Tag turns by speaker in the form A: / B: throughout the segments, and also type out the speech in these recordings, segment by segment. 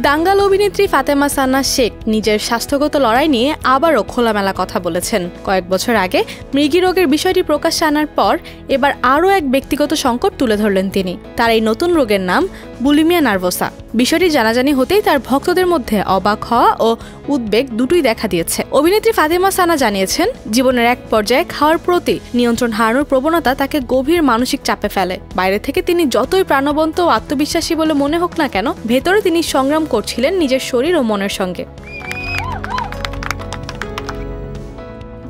A: দাঙ্গাল অভিনেত্রী ফাতেমা সানা শেখ নিজের স্বাস্থ্যগত লড়াই নিয়ে আবারও খোলামেলা কথা বলেছেন। কয়েক বছর আগে মৃগী রোগের বিষয়টি প্রকাশ্যে আনার পর এবার আরও এক ব্যক্তিগত সংকট তুলে ধরলেন তিনি। তার এই নতুন রোগের নাম বুলিমিয়া নার্ভোসা। বিষয়টি জানাজানি হতেই তার ভক্তদের মধ্যে অবাক হওয়া ও উদ্বেগ দুটোই দেখা দিয়েছে। অভিনেত্রী ফাতেমা সানা জানিয়েছেন, জীবনের এক পর্যায়ে খাওয়ার প্রতি নিয়ন্ত্রণ হারানোর প্রবণতা তাকে গভীর মানসিক চাপে ফেলে। বাইরে থেকে তিনি যতই প্রাণবন্ত ও আত্মবিশ্বাসী বলে মনে হোক না কেন, ভেতরে তিনি সংগ্রাম করছিলেন নিজের শরীর ও মনের সঙ্গে।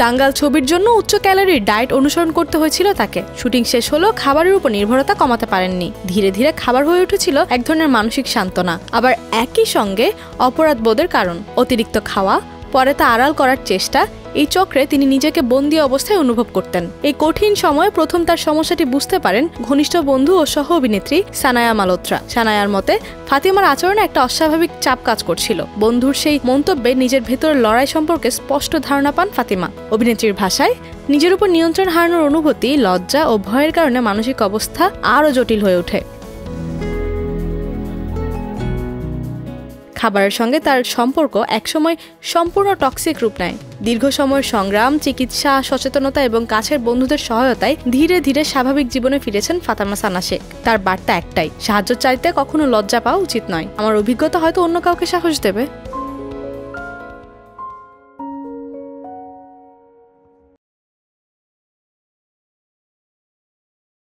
A: দাঙ্গাল ছবির জন্য উচ্চ ক্যালোরির ডায়েট অনুসরণ করতে হয়েছিল তাকে। শুটিং শেষ হলেও খাবারের উপর নির্ভরতা কমাতে পারেননি। ধীরে ধীরে খাবার হয়ে উঠেছিল এক ধরনের মানসিক সান্ত্বনা, আবার একই সঙ্গে অপরাধবোধের কারণ। অতিরিক্ত খাওয়া, পরে তা আড়াল করার চেষ্টা, এই চক্রে তিনি নিজেকে বন্দী অবস্থায় অনুভব করতেন। এই কঠিন সময়ে প্রথম তার সমস্যাটি বুঝতে পারেন ঘনিষ্ঠ বন্ধু ও সহ অভিনেত্রী সানায়া মালহোত্রা। সানায়ার মতে, ফাতিমার আচরণে একটা অস্বাভাবিক চাপ কাজ করছিল। বন্ধুর সেই মন্তব্যে নিজের ভেতরের লড়াই সম্পর্কে স্পষ্ট ধারণা পান ফাতিমা। অভিনেত্রীর ভাষায়, নিজের উপর নিয়ন্ত্রণ হারানোর অনুভূতি, লজ্জা ও ভয়ের কারণে মানসিক অবস্থা আরও জটিল হয়ে ওঠে। খাবারের সঙ্গে তার সম্পর্ক একসময় সম্পূর্ণ টক্সিক রূপ নেয়। দীর্ঘ সময়ের সংগ্রাম, চিকিৎসা, সচেতনতা এবং কাছের বন্ধুদের সহায়তায় ধীরে ধীরে স্বাভাবিক জীবনে ফিরেছেন ফাতেমা সানা শেখ। তার বার্তা একটাই, সাহায্য চাইতে কখনো লজ্জা পাওয়া উচিত নয়। আমার অভিজ্ঞতা হয়তো অন্য কাউকে সাহস দেবে।